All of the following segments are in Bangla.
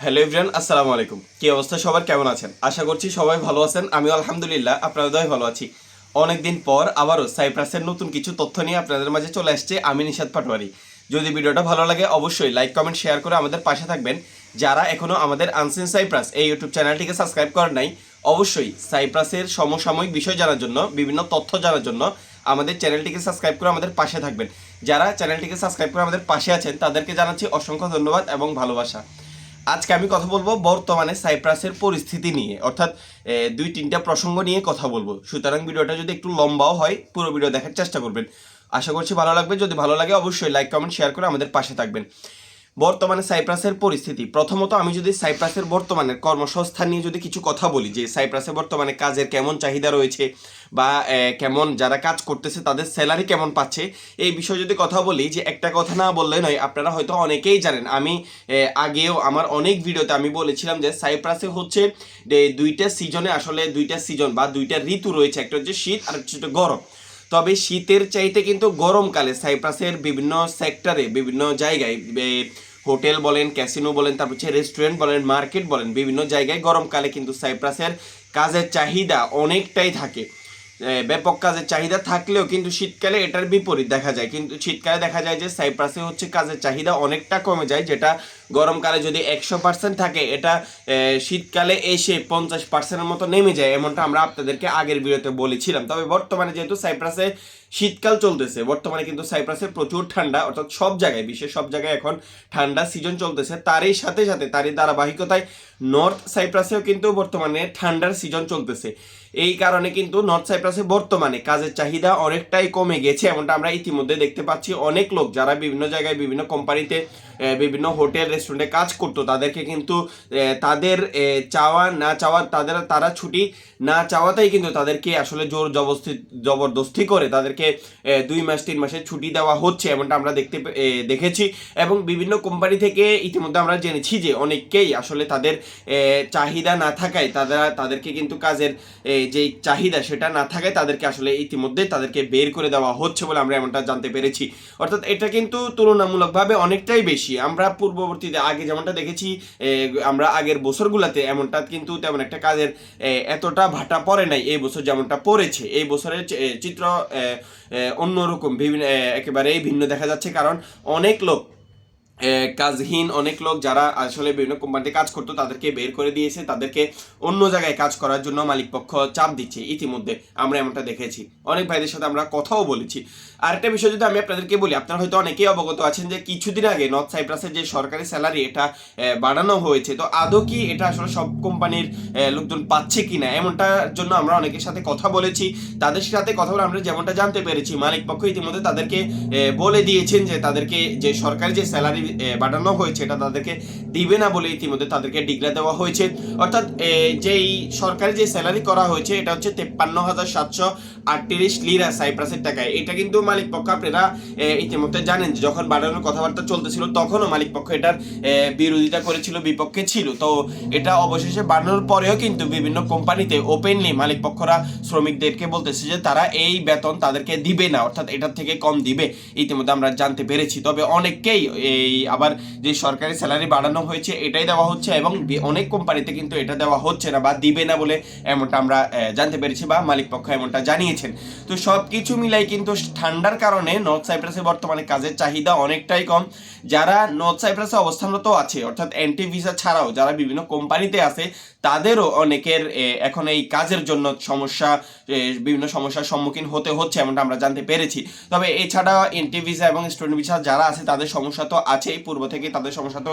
হ্যালো এভরিওয়ান, আসসালামু আলাইকুম। কি অবস্থা সবার, কেমন আছেন? আশা করছি সবাই ভালো আছেন। আমিও আলহামদুলিল্লাহ আপনাদের দয়ায় ভালো আছি। অনেকদিন পর আবারও সাইপ্রাসের নতুন কিছু তথ্য নিয়ে আপনাদের মাঝে চলে আসছে আমি নিশাত পাটোয়ারি। যদি ভিডিওটা ভালো লাগে অবশ্যই লাইক কমেন্ট শেয়ার করে আমাদের পাশে থাকবেন। যারা এখনও আমাদের আনসিন সাইপ্রাস এই ইউটিউব চ্যানেলটিকে সাবস্ক্রাইব করেন নাই, অবশ্যই সাইপ্রাসের সমসাময়িক বিষয় জানার জন্য, বিভিন্ন তথ্য জানার জন্য আমাদের চ্যানেলটিকে সাবস্ক্রাইব করে আমাদের পাশে থাকবেন। যারা চ্যানেলটিকে সাবস্ক্রাইব করে আমাদের পাশে আছেন তাদেরকে জানাচ্ছি অসংখ্য ধন্যবাদ এবং ভালোবাসা। আজকে আমি কথা বলবো বর্তমানে সাইপ্রাসের পরিস্থিতি নিয়ে, অর্থাৎ দুই তিনটা প্রসঙ্গ নিয়ে কথা বলবো। সুতরাং ভিডিওটা যদি একটু লম্বাও হয়, পুরো ভিডিও দেখার চেষ্টা করবেন। আশা করছি ভালো লাগবে। যদি ভালো লাগে অবশ্যই লাইক কমেন্ট শেয়ার করে আমাদের পাশে থাকবেন। বর্তমানে সাইপ্রাসের পরিস্থিতি, প্রথমত আমি যদি সাইপ্রাসের বর্তমানের কর্মসংস্থান নিয়ে যদি কিছু কথা বলি, যে সাইপ্রাসে বর্তমানে কাজের কেমন চাহিদা রয়েছে বা কেমন যারা কাজ করতেছে তাদের স্যালারি কেমন পাচ্ছে, এই বিষয়ে যদি কথা বলি, যে একটা কথা না বললে নয়, আপনারা হয়তো অনেকেই জানেন। আমি আগেও আমার অনেক ভিডিওতে আমি বলেছিলাম যে সাইপ্রাসে হচ্ছে দুইটা সিজনে, আসলে দুইটা সিজন বা দুইটা ঋতু রয়েছে, একটা হচ্ছে শীত আর একটা গরম। তবে শীতের চাইতে কিন্তু গরমকালে সাইপ্রাসের বিভিন্ন সেক্টরে, বিভিন্ন জায়গায়, হোটেল বলেন, ক্যাসিনো বলেন, তারপর হচ্ছে রেস্টুরেন্ট বলেন, মার্কেট বলেন, বিভিন্ন জায়গায় গরমকালে কিন্তু সাইপ্রাসের কাজের চাহিদা অনেকটাই থাকে। ব্যাপক কাজের চাহিদা থাকলেও কিন্তু শীতকালে এটার বিপরীত দেখা যায়। কিন্তু শীতকালে দেখা যায় যে সাইপ্রাসে হচ্ছে কাজের চাহিদা অনেকটা কমে যায়, যেটা গরমকালে যদি 100% থাকে, এটা শীতকালে এসে 50%-এর মতো নেমে যায়। এমনটা আমরা আপনাদেরকে আগের ভিডিওতে বলেছিলাম। তবে বর্তমানে যেহেতু সাইপ্রাসে শীতকাল চলতেছে, বর্তমানে কিন্তু সাইপ্রাসে প্রচুর ঠান্ডা, অর্থাৎ সব জায়গায়, বিশ্বের সব জায়গায় এখন ঠান্ডা সিজন চলতেছে। তারই সাথে সাথে, তারই ধারাবাহিকতায় নর্থ সাইপ্রাসেও কিন্তু বর্তমানে ঠান্ডার সিজন চলতেছে। এই কারণে কিন্তু নর্থ সাইপ্রাসে বর্তমানে কাজের চাহিদা অনেকটাই কমে গেছে। এমনটা আমরা ইতিমধ্যে দেখতে পাচ্ছি। অনেক লোক যারা বিভিন্ন জায়গায়, বিভিন্ন কোম্পানিতে, বিভিন্ন হোটেল রেস্টুরেন্টে কাজ করতো, তাদেরকে কিন্তু তাদের চাওয়া না চাওয়া, তারা ছুটি না চাওয়াতেই কিন্তু তাদেরকে আসলে জোর জবরদস্তি করে তাদেরকে 2 মাস 3 মাসের ছুটি দেওয়া হচ্ছে। এমনটা আমরা দেখেছি। এবং বিভিন্ন কোম্পানি থেকে ইতিমধ্যে আমরা জেনেছি যে অনেককেই আসলে তাদের চাহিদা না থাকায়, তাদেরকে কিন্তু কাজের যে চাহিদা সেটা না থাকায় তাদেরকে আসলে ইতিমধ্যে তাদেরকে বের করে দেওয়া হচ্ছে বলে আমরা এমনটা জানতে পেরেছি। অর্থাৎ এটা কিন্তু তুলনামূলকভাবে অনেকটাই বেশি। আমরা পূর্ববর্তীতে আগে যেমনটা দেখেছি, আমরা আগের বছরগুলোতে এমনটা কিন্তু তেমন একটা কাজের এতটা ভাটা পড়ে নাই। এই বছর যেমনটা পড়েছে, এই বছরের চিত্র অন্যরকম, বিভিন্ন একেবারেই ভিন্ন দেখা যাচ্ছে। কারণ অনেক লোক কাজহীন, অনেক লোক যারা আসলে বিভিন্ন কোম্পানিতে কাজ করতো তাদেরকে বের করে দিয়েছে, তাদেরকে অন্য জায়গায় কাজ করার জন্য মালিকপক্ষ চাপ দিচ্ছে। ইতিমধ্যে আমরা এমনটা দেখেছি, অনেক ভাইদের সাথে আমরা কথাও বলেছি। আরেকটা বিষয় যদি আমি আপনাদেরকে বলি, আপনারা হয়তো অনেকেই অবগত আছেন যে কিছুদিন আগে নর্থ সাইপ্রাসের যে সরকারি স্যালারি, এটা বাড়ানো হয়েছে। তো আদৌ কি এটা আসলে সব কোম্পানির লোকজন পাচ্ছে কিনা, এমনটার জন্য আমরা অনেকের সাথে কথা বলেছি। তাদের সাথে কথা বলে আমরা যেমনটা জানতে পেরেছি, মালিকপক্ষ ইতিমধ্যে তাদেরকে বলে দিয়েছেন যে তাদেরকে যে সরকারি যে স্যালারি বাড়ানো হয়েছে এটা তাদেরকে দিবে না বলে ইতিমধ্যে তাদেরকে ডিক্লেয়ার দেওয়া হয়েছে। অর্থাৎ যেই সরকারি যে স্যালারি করা হয়েছে এটা হচ্ছে 53,738 লিরা সাইপ্রাসের টাকায়। এটা কিন্তু মালিক পক্ষ, আপনারা ইতিমধ্যে জানেন যে যখন বাড়ানোর কথাবার্তা চলতেছিল তখনও মালিক পক্ষ এটার বিরোধিতা করেছিল, বিপক্ষে ছিল। তো এটা অবশেষে বাড়ানোর পরেও কিন্তু বিভিন্ন কোম্পানিতে ওপেনলি মালিক পক্ষরা শ্রমিকদেরকে বলতেছে যে তারা এই বেতন তাদেরকে দিবে না, অর্থাৎ এটার থেকে কম দিবে। ইতিমধ্যে আমরা জানতে পেরেছি। তবে অনেককেই এই আবার যে সরকারি স্যালারি বাড়ানো হয়েছে এটাই দেওয়া হচ্ছে, এবং অনেক কোম্পানিতে কিন্তু এটা দেওয়া হচ্ছে না বা দিবে না বলে এমনটা আমরা জানতে পেরেছি, বা মালিক পক্ষ এমনটা জানিয়েছেন। তো সব কিছু মিলাই কিন্তু ঠান্ডার কারণে নর্থ সাইপ্রাসে বর্তমানে কাজের চাহিদা অনেকটাই কম। যারা নর্থ সাইপ্রাসে অবস্থানরত আছে, অর্থাৎ এন্টি ভিসা ছাড়াও যারা বিভিন্ন কোম্পানিতে আছে, তাদেরও অনেকের এখন এই কাজের জন্য বিভিন্ন সমস্যার সম্মুখীন হতে হচ্ছে, এমনটা আমরা জানতে পেরেছি। তবে এছাড়া এন্টি ভিসা এবং স্টুডেন্ট ভিসা যারা আছে তাদের সমস্যা তো আছেই, পূর্ব থেকে তাদের সমস্যা তো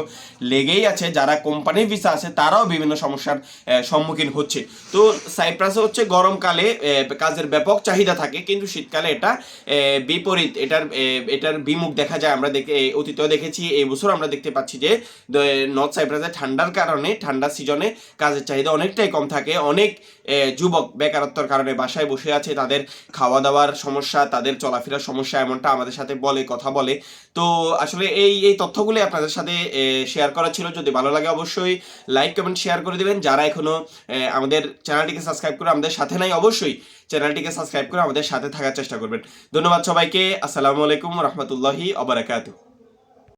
লেগেই আছে। যারা কোম্পানির ভিসা আছে তারাও বিভিন্ন সমস্যার সম্মুখীন হচ্ছে। তো সাইপ্রাসে হচ্ছে গরমকালে কাজের ব্যাপক চাহিদা থাকে, কিন্তু শীতকালে এটা বিপরীত, এটার বিমুখ দেখা যায়। আমরা অতীতেও দেখেছি, এই বছর আমরা দেখতে পাচ্ছি যে নর্থ সাইপ্রাসে ঠান্ডার কারণে, ঠান্ডা সিজনে কাজের চাহিদা অনেকটাই কম থাকে। অনেক যুবক বেকারত্বের কারণে বাসায় বসে আছে, তাদের খাওয়া দাওয়ার সমস্যা, তাদের চলাফেরার সমস্যা, এমনটা আমাদের সাথে কথা বলে। তো আসলে এই তথ্যগুলি আপনাদের সাথে শেয়ার করা ছিল। যদি ভালো লাগে অবশ্যই লাইক কমেন্ট শেয়ার করে দিবেন। যারা এখনো আমাদের চ্যানেলটিকে সাবস্ক্রাইব করে আমাদের সাথে নাই, অবশ্যই চ্যানেলটিকে সাবস্ক্রাইব করে আমাদের সাথে থাকার চেষ্টা করবেন। ধন্যবাদ সবাইকে। আসসালামু আলাইকুম রহমতুল্লাহি ওয়া বারাকাতুহু।